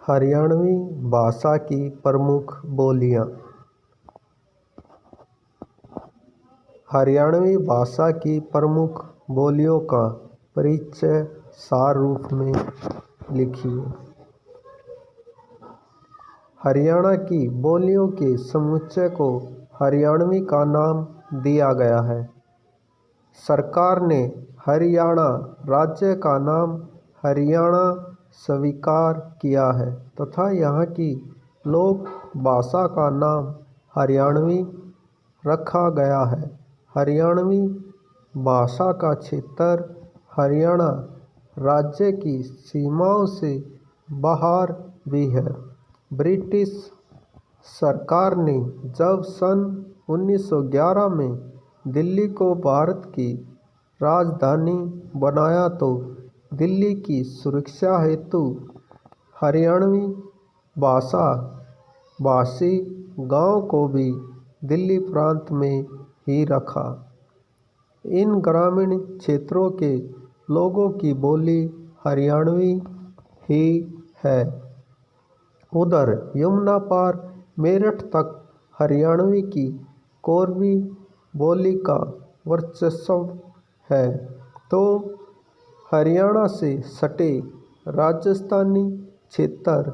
हरियाणवी भाषा की प्रमुख बोलियाँ। हरियाणवी भाषा की प्रमुख बोलियों का परिचय सार रूप में लिखिए। हरियाणा की बोलियों के समुच्चय को हरियाणवी का नाम दिया गया है। सरकार ने हरियाणा राज्य का नाम हरियाणा स्वीकार किया है तथा यहाँ की लोक भाषा का नाम हरियाणवी रखा गया है। हरियाणवी भाषा का क्षेत्र हरियाणा राज्य की सीमाओं से बाहर भी है। ब्रिटिश सरकार ने जब सन 1911 में दिल्ली को भारत की राजधानी बनाया तो दिल्ली की सुरक्षा हेतु हरियाणवी भाषा भाषी गाँव को भी दिल्ली प्रांत में ही रखा। इन ग्रामीण क्षेत्रों के लोगों की बोली हरियाणवी ही है। उधर यमुना पार मेरठ तक हरियाणवी की कोरवी बोली का वर्चस्व है, तो हरियाणा से सटे राजस्थानी क्षेत्र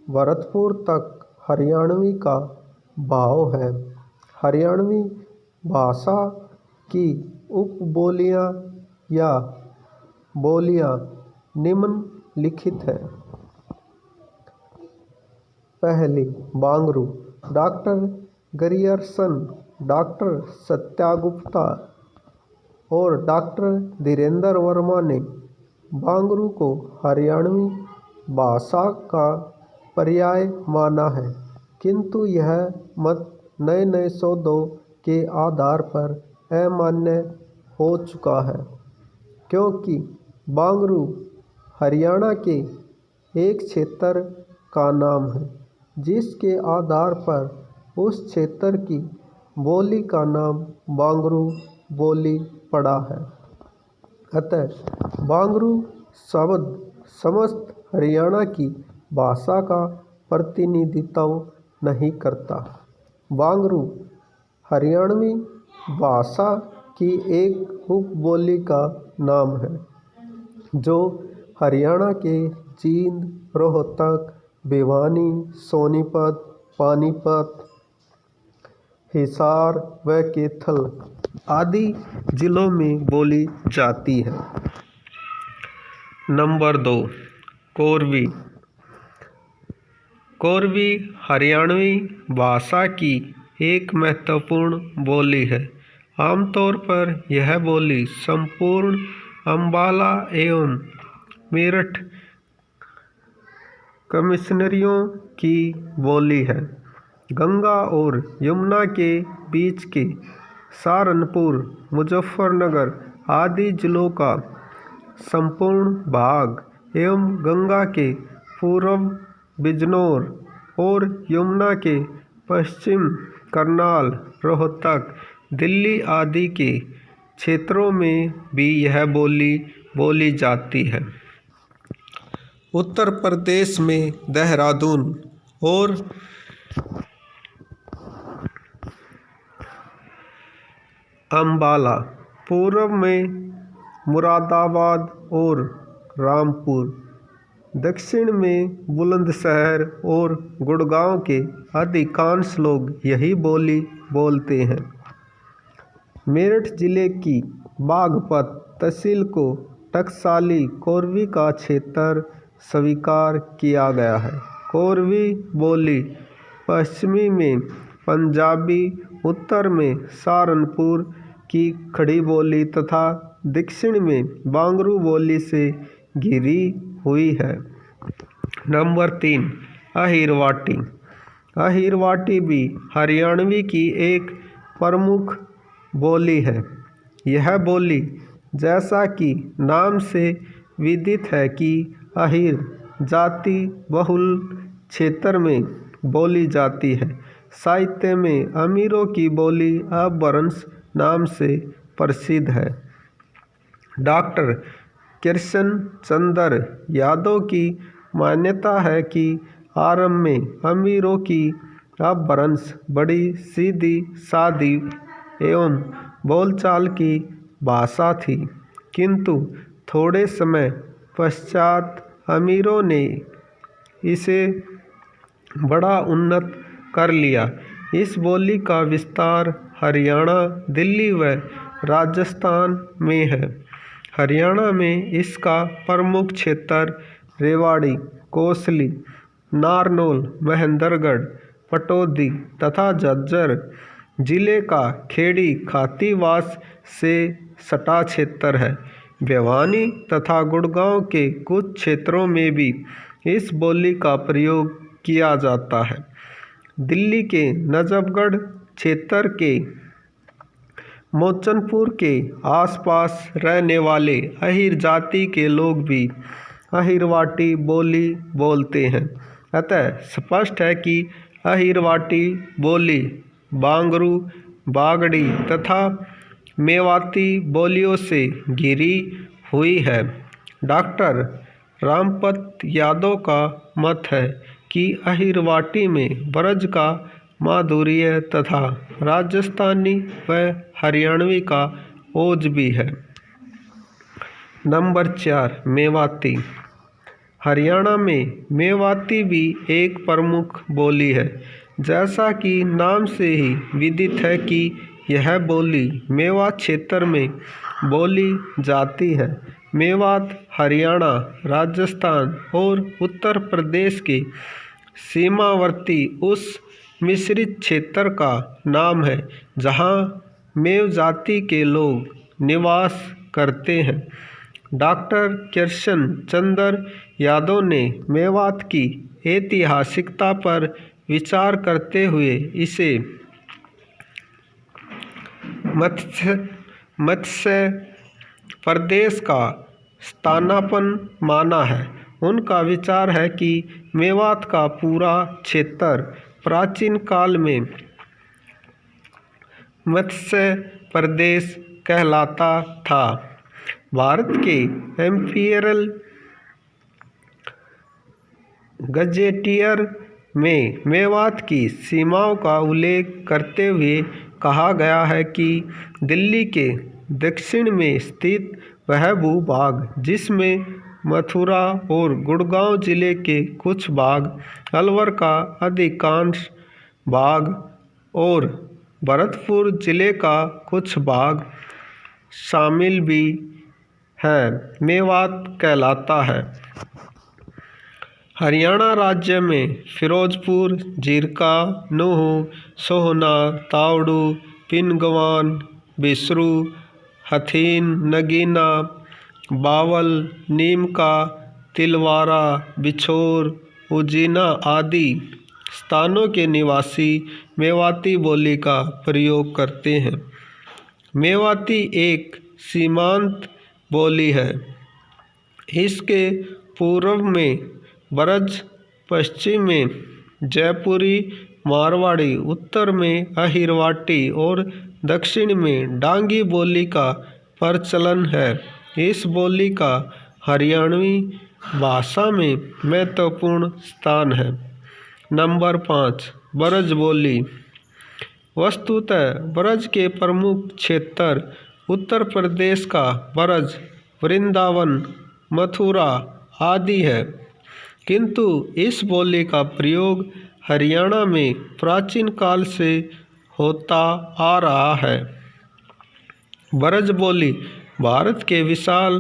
भरतपुर तक हरियाणवी का भाव है। हरियाणवी भाषा की उपबोलियाँ या बोलियाँ निम्नलिखित हैं। पहली, बांगरू। डॉक्टर ग्रियर्सन, डॉक्टर सत्यागुप्ता और डॉक्टर धीरेन्द्र वर्मा ने बांगरू को हरियाणवी भाषा का पर्याय माना है, किंतु यह मत नए नए शोधों के आधार पर अमान्य हो चुका है, क्योंकि बांगरू हरियाणा के एक क्षेत्र का नाम है जिसके आधार पर उस क्षेत्र की बोली का नाम बांगरू बोली पड़ा है। अतः बांगरू शब्द समस्त हरियाणा की भाषा का प्रतिनिधित्व नहीं करता। बांगरू हरियाणवी भाषा की एक उपबोली का नाम है जो हरियाणा के जींद, रोहतक, भिवानी, सोनीपत, पानीपत, हिसार व कैथल आदि जिलों में बोली जाती है। नंबर 2, कोरवी। कोरवी हरियाणवी भाषा की एक महत्वपूर्ण बोली है। आमतौर पर यह बोली संपूर्ण अम्बाला एवं मेरठ कमिश्नरियों की बोली है। गंगा और यमुना के बीच के सहारनपुर, मुजफ्फरनगर आदि जिलों का संपूर्ण भाग एवं गंगा के पूर्व बिजनौर और यमुना के पश्चिम करनाल, रोहतक, दिल्ली आदि के क्षेत्रों में भी यह बोली बोली जाती है। उत्तर प्रदेश में देहरादून और अम्बाला, पूर्व में मुरादाबाद और रामपुर, दक्षिण में बुलंदशहर और गुड़गांव के अधिकांश लोग यही बोली बोलते हैं। मेरठ जिले की बागपत तहसील को टकसाली कोरवी का क्षेत्र स्वीकार किया गया है। कोरवी बोली पश्चिमी में पंजाबी, उत्तर में सहारनपुर की खड़ी बोली तथा दक्षिण में बांगरू बोली से घिरी हुई है। नंबर 3, अहिरवाटी। अहिरवाटी भी हरियाणवी की एक प्रमुख बोली है। यह बोली जैसा कि नाम से विदित है कि अहिर जाति बहुल क्षेत्र में बोली जाती है। साहित्य में अमीरों की बोली अपभ्रंश नाम से प्रसिद्ध है। डॉक्टर कृष्ण चंद्र यादव की मान्यता है कि आरंभ में अमीरों की अपभ्रंश बड़ी सीधी सादी एवं बोलचाल की भाषा थी, किंतु थोड़े समय पश्चात अमीरों ने इसे बड़ा उन्नत कर लिया। इस बोली का विस्तार हरियाणा, दिल्ली व राजस्थान में है। हरियाणा में इसका प्रमुख क्षेत्र रेवाड़ी, कोसली, नारनौल, महेंद्रगढ़, पटौदी तथा झज्जर जिले का खेड़ी खातीवास से सटा क्षेत्र है। भिवानी तथा गुड़गांव के कुछ क्षेत्रों में भी इस बोली का प्रयोग किया जाता है। दिल्ली के नजफगढ़ क्षेत्र के मोचनपुर के आसपास रहने वाले अहीर जाति के लोग भी अहीरवाटी बोली बोलते हैं। अतः स्पष्ट है कि अहीरवाटी बोली बांगरू, बागड़ी तथा मेवाती बोलियों से घिरी हुई है। डॉक्टर रामपत यादव का मत है कि अहीरवाटी में ब्रज का माधुर्य तथा राजस्थानी व हरियाणवी का ओज भी है। नंबर 4, मेवाती। हरियाणा में मेवाती भी एक प्रमुख बोली है। जैसा कि नाम से ही विदित है कि यह बोली मेवात क्षेत्र में बोली जाती है। मेवात हरियाणा, राजस्थान और उत्तर प्रदेश के सीमावर्ती उस मिश्रित क्षेत्र का नाम है जहाँ मेव जाति के लोग निवास करते हैं। डॉक्टर कृष्ण चंद्र यादव ने मेवात की ऐतिहासिकता पर विचार करते हुए इसे मत्स्य प्रदेश का स्थानापन्न माना है। उनका विचार है कि मेवात का पूरा क्षेत्र प्राचीन काल में मत्स्य प्रदेश कहलाता था। भारत के एम्पिरियल गजेटियर में मेवात की सीमाओं का उल्लेख करते हुए कहा गया है कि दिल्ली के दक्षिण में स्थित वह भूभाग जिसमें मथुरा और गुड़गांव जिले के कुछ भाग, अलवर का अधिकांश भाग और भरतपुर जिले का कुछ भाग शामिल भी है, मेवात कहलाता है। हरियाणा राज्य में फिरोजपुर, जीरका, नूह, सोहना, तावड़ू, पिनगवान, बिसरू, हथीन, नगीना, बावल, नीमका, तिलवारा, बिछोर, उजीना आदि स्थानों के निवासी मेवाती बोली का प्रयोग करते हैं। मेवाती एक सीमांत बोली है। इसके पूर्व में ब्रज, पश्चिम में जयपुरी मारवाड़ी, उत्तर में अहीरवाटी और दक्षिण में डांगी बोली का प्रचलन है। इस बोली का हरियाणवी भाषा में महत्वपूर्ण स्थान है। नंबर 5, ब्रज बोली। वस्तुतः ब्रज के प्रमुख क्षेत्र उत्तर प्रदेश का ब्रज, वृंदावन, मथुरा आदि है, किंतु इस बोली का प्रयोग हरियाणा में प्राचीन काल से होता आ रहा है। ब्रज बोली भारत के विशाल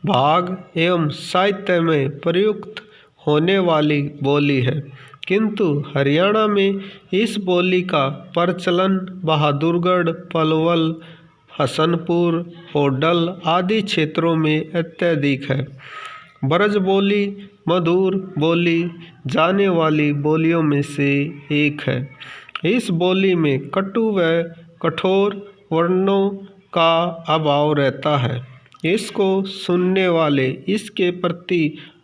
भाग एवं साहित्य में प्रयुक्त होने वाली बोली है, किंतु हरियाणा में इस बोली का प्रचलन बहादुरगढ़, पलवल, हसनपुर, होडल आदि क्षेत्रों में अत्यधिक है। ब्रज बोली मधुर बोली जाने वाली बोलियों में से एक है। इस बोली में कटु व कठोर वर्णों का अभाव रहता है। इसको सुनने वाले इसके प्रति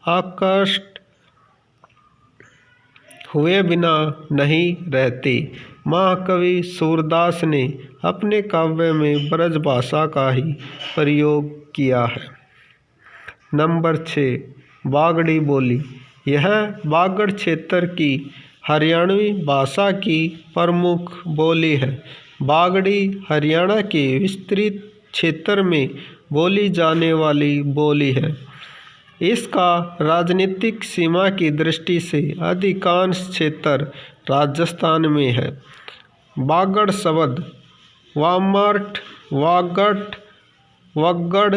आकृष्ट हुए बिना नहीं रहते। महाकवि सूरदास ने अपने काव्य में ब्रज भाषा का ही प्रयोग किया है। नंबर 6, बागड़ी बोली। यह बागड़ क्षेत्र की हरियाणवी भाषा की प्रमुख बोली है। बागड़ी हरियाणा के विस्तृत क्षेत्र में बोली जाने वाली बोली है। इसका राजनीतिक सीमा की दृष्टि से अधिकांश क्षेत्र राजस्थान में है। बागड़ शब्द वामर्ट, वागट, वगड़,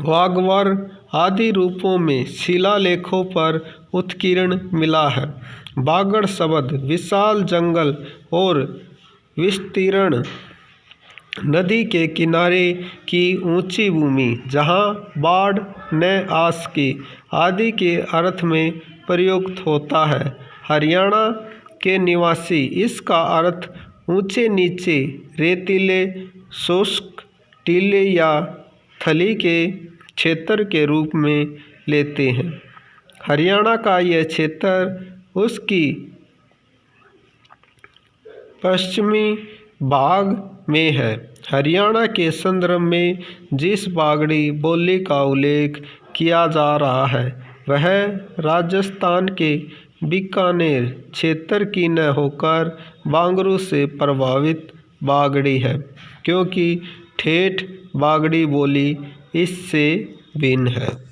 वागवर आदि रूपों में शिलालेखों पर उत्कीर्ण मिला है। बागड़ शब्द विशाल जंगल और विस्तीर्ण नदी के किनारे की ऊंची भूमि जहां बाढ़ न आ सके आदि के अर्थ में प्रयुक्त होता है। हरियाणा के निवासी इसका अर्थ ऊंचे नीचे रेतीले, शुष्क, टीले या थली के क्षेत्र के रूप में लेते हैं। हरियाणा का यह क्षेत्र उसकी पश्चिमी भाग में है। हरियाणा के संदर्भ में जिस बागड़ी बोली का उल्लेख किया जा रहा है वह राजस्थान के बीकानेर क्षेत्र की न होकर बांगरू से प्रभावित बागड़ी है, क्योंकि ठेठ बागड़ी बोली इससे भिन्न है।